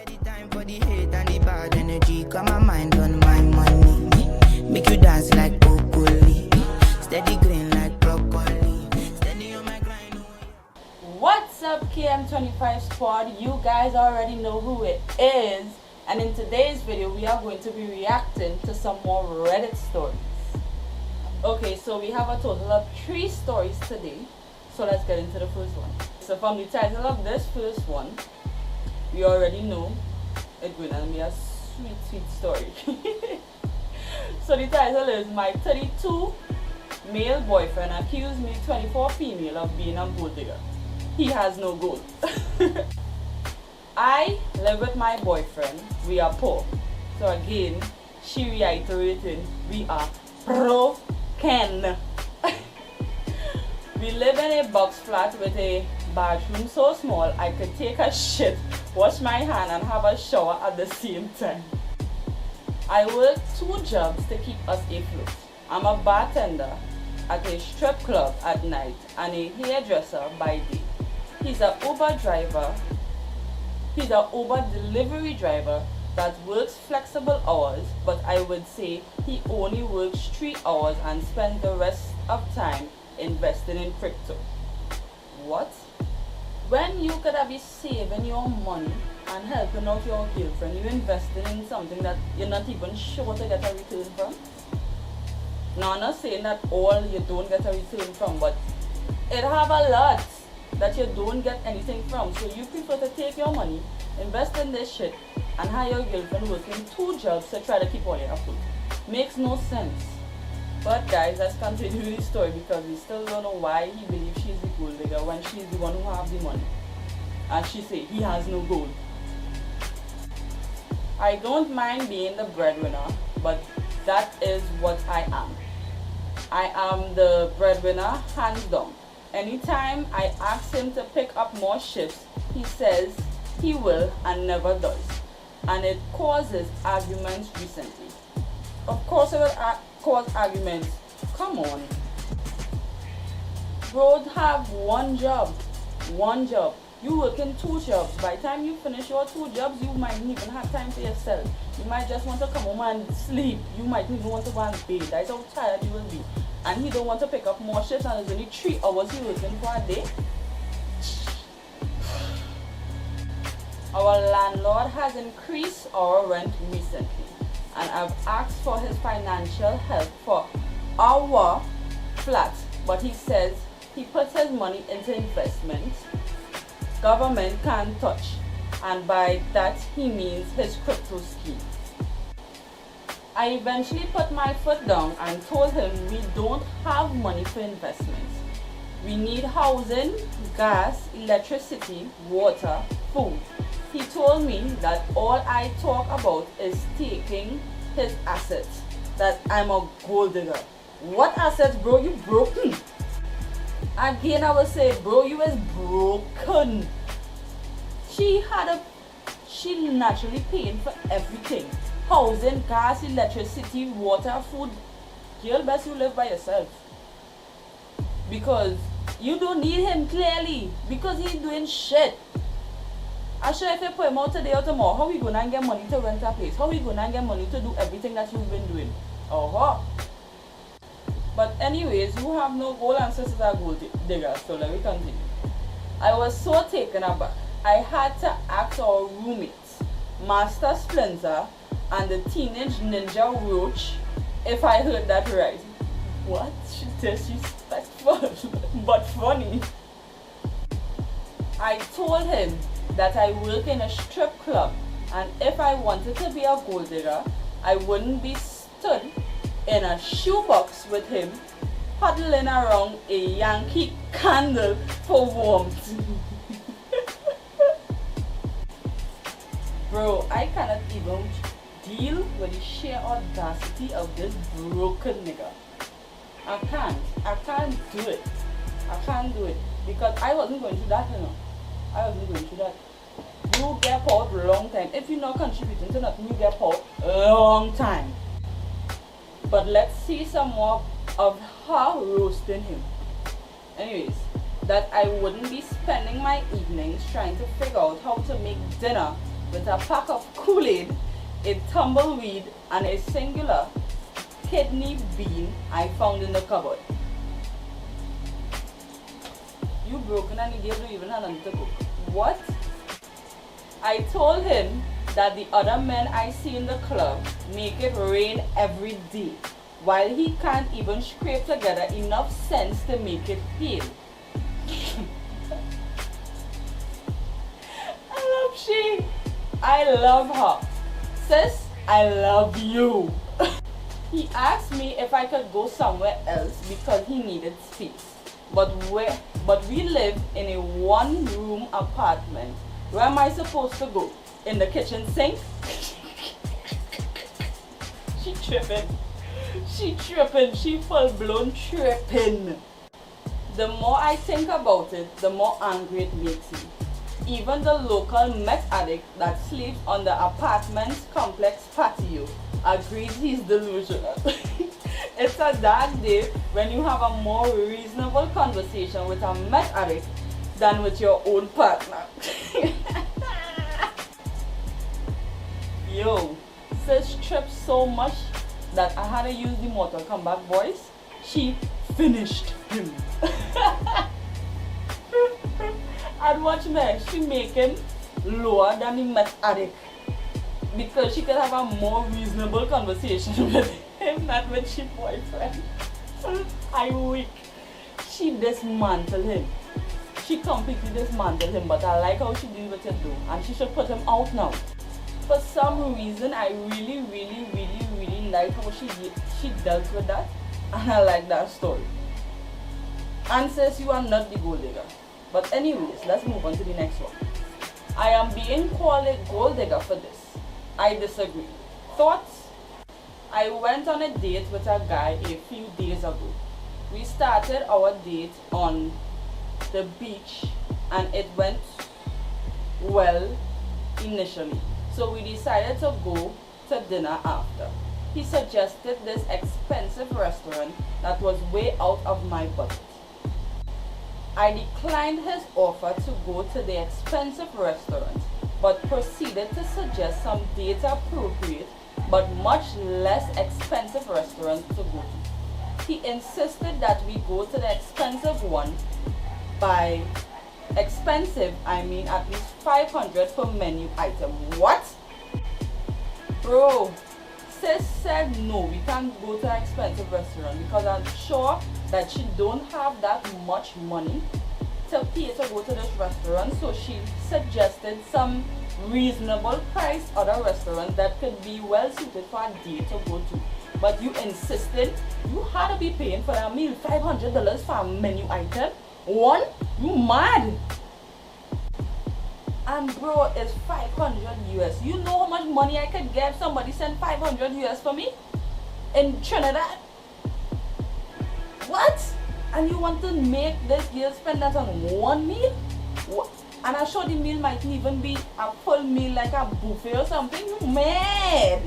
get the time for the hate and the bad energy. Got my mind on my money. Make you dance like broccoli. Steady green like broccoli. Steady on my grind. What's up, KM25 squad? You guys already know who it is. And in today's video, we are going to be reacting to some more Reddit stories. Okay, so we have a total of 3 stories today. So let's get into the first one. So from the title of this first one, we already know it's going to be a sweet story. So the title is, my 32 male boyfriend accused me 24 female of being a gold digger. He has no gold. I live with my boyfriend. We are poor. So again, she reiterating, we are broken. We live in a box flat with a bathroom so small I could take a shit, wash my hand and have a shower at the same time. I work 2 jobs to keep us afloat. I'm a bartender at a strip club at night and a hairdresser by day. He's an Uber delivery driver that works flexible hours, but I would say he only works 3 hours and spends the rest of time investing in crypto. What? When you could have been saving your money and helping out your girlfriend, you invested in something that you're not even sure to get a return from? Now, I'm not saying that all you don't get a return from, but it have a lot that you don't get anything from. So you prefer to take your money, invest in this shit, and have your girlfriend working 2 jobs to try to keep all your food. Makes no sense. But guys, let's continue the story because we still don't know why he believes she's the gold digger when she's the one who has the money. And she say he has no gold. I don't mind being the breadwinner, but that is what I am. I am the breadwinner, hands down. Anytime I ask him to pick up more shifts, he says he will and never does. And it causes arguments recently. Of course it will cause arguments. Come on. Bro, have one job. You work in 2 jobs. By the time you finish your 2 jobs, you might not even have time for yourself. You might just want to come home and sleep. You might even want to go and bathe. That's how tired you will be. And he don't want to pick up more shifts and there's only 3 hours he working for a day. Our landlord has increased our rent recently, and I've asked for his financial help for our flat, but he says he puts his money into investments government can't touch, and by that he means his crypto scheme. I eventually put my foot down and told him we don't have money for investments. We need housing, gas, electricity, water, food. He told me that all I talk about is taking his assets, that I'm a gold digger. What assets, bro? You broken. Again, I will say, bro, you is broken. She naturally paying for everything. Housing, gas, electricity, water, food. Girl, best you live by yourself. Because you don't need him clearly. Because he's doing shit. I'm sure if you put him out today or tomorrow, how are we going to get money to rent a place? How are we going to get money to do everything that you've been doing? But anyways, you have no gold and sisters are gold diggers, so let me continue. I was so taken aback. I had to ask our roommates, Master Splinter and the Teenage Ninja Roach, if I heard that right. What? She disrespectful, but funny. I told him that I work in a strip club, and if I wanted to be a gold digger, I wouldn't be stood in a shoebox with him, huddling around a Yankee candle for warmth. Bro, I cannot even deal with the sheer audacity of this broken nigga. I can't do it. Because I wasn't going through that, you know. I wasn't going through that. You get out long time. If you're not contributing to nothing, you get out long time. But let's see some more of her roasting him. Anyways, that I wouldn't be spending my evenings trying to figure out how to make dinner with a pack of Kool-Aid, a tumbleweed, and a singular kidney bean I found in the cupboard. You broken and you don't even have nothing to cook. What? I told him that the other men I see in the club make it rain every day, while he can't even scrape together enough sense to make it hail. I love she. I love her. Sis, I love you. He asked me if I could go somewhere else because he needed space. But we live in a one-room apartment. Where am I supposed to go? In the kitchen sink? She tripping. She full-blown tripping. The more I think about it, the more angry it makes me. Even the local meth addict that sleeps on the apartment's complex patio agrees he's delusional. It's a dark day when you have a more reasonable conversation with a meth addict than with your own partner. Yo, sis tripped so much that I had to use the Mortal Kombat voice. She finished him. And watch me, she making lower than the meth addict because she could have a more reasonable conversation with him, not with she boyfriend. I weak. She dismantled him. She completely dismantled him, but I like how she did what it do, and she should put him out now. For some reason, I really like how she dealt with that, and I like that story. And says you are not the gold digger. But anyways, let's move on to the next one. I am being called a gold digger for this. I disagree. Thoughts? I went on a date with a guy a few days ago. We started our date on the beach and it went well initially. So we decided to go to dinner after. He suggested this expensive restaurant that was way out of my budget. I declined his offer to go to the expensive restaurant, but proceeded to suggest some date-appropriate but much less expensive restaurants to go to. He insisted that we go to the expensive one. By expensive, I mean at least 500 per menu item. What? Bro, sis said no, we can't go to an expensive restaurant because I'm sure that she don't have that much money to pay to go to this restaurant. So she suggested some reasonable price other restaurant that could be well suited for a date to go to. But you insisted you had to be paying for that meal $500 for a menu item. One? You mad? And bro, it's 500 US. You know how much money I could get if somebody sent 500 US for me in Trinidad? What? And you want to make this girl spend that on one meal? What? And I'm sure the meal might even be a full meal like a buffet or something. You mad?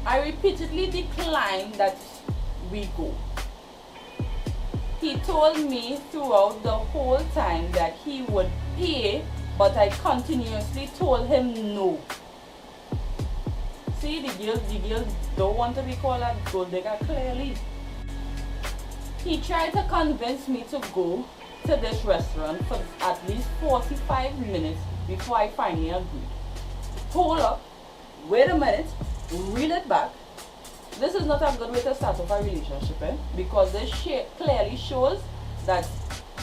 I repeatedly declined that we go. He told me throughout the whole time that he would pay, but I continuously told him no. See, the girl don't want to be called a gold digger clearly. He tried to convince me to go to this restaurant for at least 45 minutes before I finally agreed. Hold up, wait a minute, reel it back. This is not a good way to start off a relationship, because this clearly shows that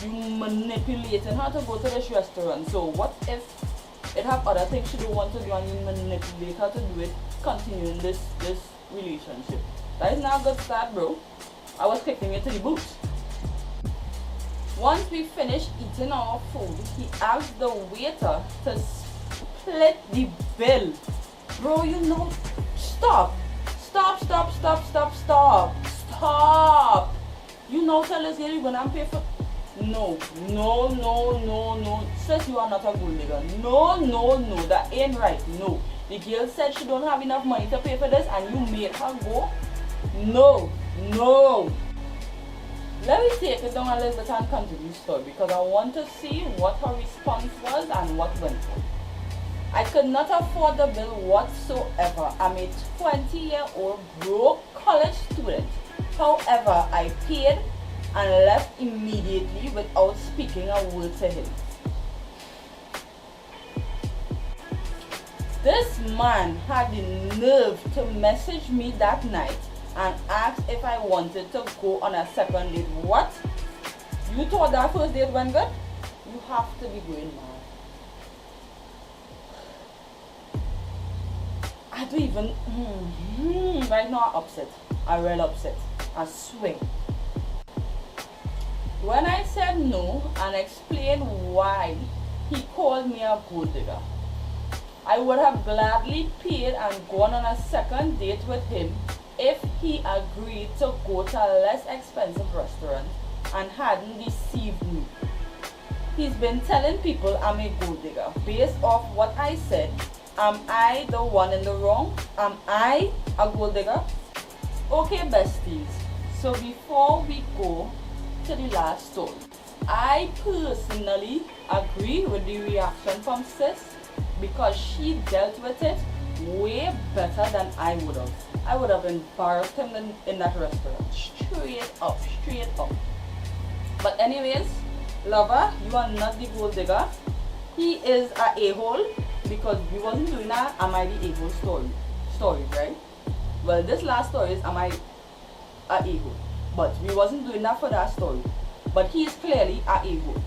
you manipulating her to go to this restaurant. So what if it have other things she don't want to do and you manipulate her to do it, continuing this relationship? That is not a good start, bro. I was kicking it to the boots. Once we finished eating our food, he asked the waiter to split the bill. Bro, you know, stop. You know, tell us here you're gonna pay for. No. Sis, you are not a gold digger. No, that ain't right. No. The girl said she don't have enough money to pay for this and you made her go. No. Let me take it down a little bit and continue the story because I want to see what her response was and what went on. could not afford the bill whatsoever. I'm a 20-year-old broke college student. However, I paid and left immediately without speaking a word to him. This man had the nerve to message me that night and ask if I wanted to go on a second date. What? You thought that first date went good? You have to be going mad. I don't even, right now I'm upset. I'm real upset. I swear. When I said no and explained why, he called me a gold digger. I would have gladly paid and gone on a second date with him if he agreed to go to a less expensive restaurant and hadn't deceived me. He's been telling people I'm a gold digger. Based off what I said, am I the one in the wrong? Am I a gold digger? Okay, besties. So before we go to the last story, I personally agree with the reaction from sis because she dealt with it way better than I would have. I would have embarrassed him in that restaurant. Straight up. But anyways, lover, you are not the gold digger. He is a a-hole because we wasn't doing that am I the a-hole story, right? Well, this last story is am I a a-hole, but we wasn't doing that for that story. But he is clearly a a-hole.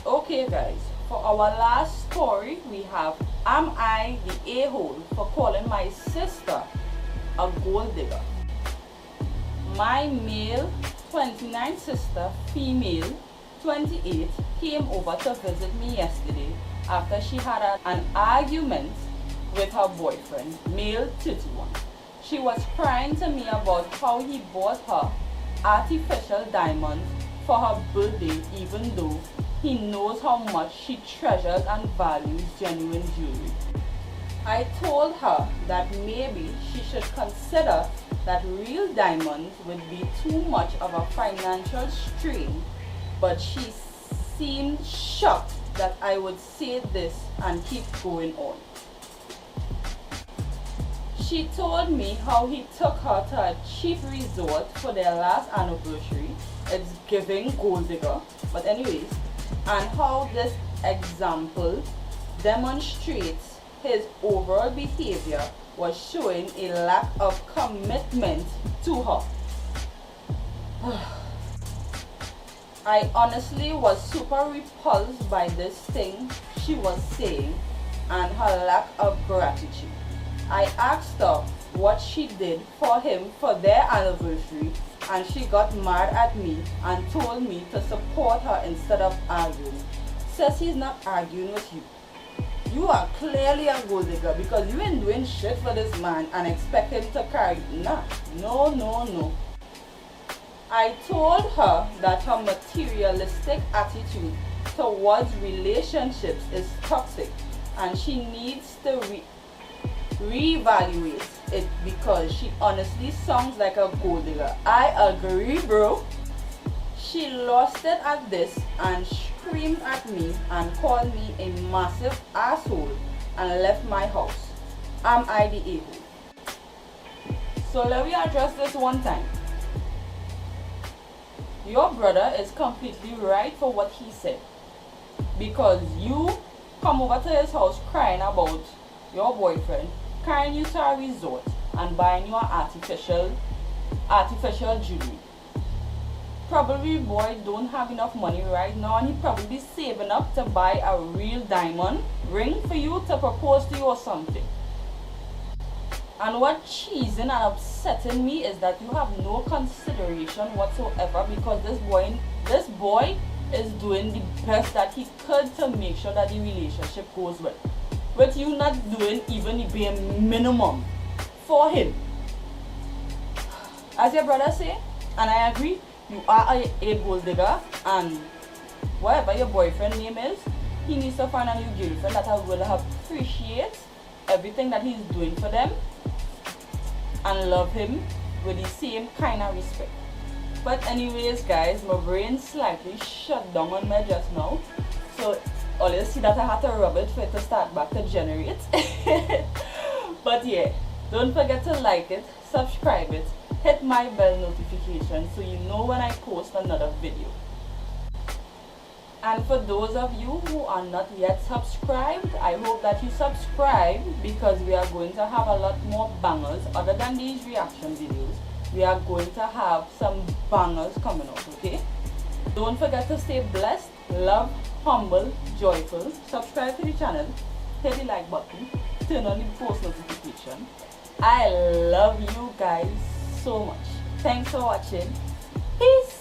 Okay, guys. For our last story, we have am I the a-hole for calling my sister a gold digger? My male 29 sister, female 28, came over to visit me yesterday after she had an argument with her boyfriend, male 31. She was crying to me about how he bought her artificial diamonds for her birthday even though he knows how much she treasures and values genuine jewelry. I told her that maybe she should consider that real diamonds would be too much of a financial strain, but she seemed shocked that I would say this and keep going on. She told me how he took her to a cheap resort for their last anniversary. It's giving gold digger, but anyways, and how this example demonstrates his overall behavior was showing a lack of commitment to her. I honestly was super repulsed by this thing she was saying and her lack of gratitude. I asked her what she did for him for their anniversary and she got mad at me and told me to support her instead of arguing. Says he's not arguing with you. You are clearly a gold digger because you ain't doing shit for this man and expect him to carry. Nah, no. I told her that her materialistic attitude towards relationships is toxic and she needs to reevaluate it because she honestly sounds like a gold digger. I agree, bro. She lost it at this and screamed at me and called me a massive asshole and left my house. Am I the a-hole? So let me address this one time. Your brother is completely right for what he said because you come over to his house crying about your boyfriend carrying you to a resort and buying you an artificial jewelry. Probably boy don't have enough money right now and he probably saving up to buy a real diamond ring for you to propose to you or something. And what cheesing and upsetting me is that you have no consideration whatsoever because this boy is doing the best that he could to make sure that the relationship goes well. But you not doing even the bare minimum for him. As your brother say, and I agree, you are a gold digger and whatever your boyfriend name is, he needs to find a new girlfriend that will appreciate everything that he's doing for them and love him with the same kind of respect. But anyways guys, my brain slightly shut down on me just now. So All you see that I had to rub it for it to start back to generate. But yeah, don't forget to like it, subscribe it, hit my bell notification so you know when I post another video. And for those of you who are not yet subscribed, I hope that you subscribe, because we are going to have a lot more bangers other than these reaction videos. We are going to have some bangers coming up, okay? Don't forget to stay blessed, love, humble, joyful. Subscribe to the channel, hit the like button, turn on the post notification. I love you guys so much. Thanks for watching. Peace.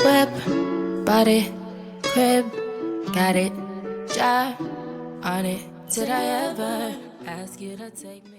Whip, body, crib, got it, job on it. Did I ever ask you to take me?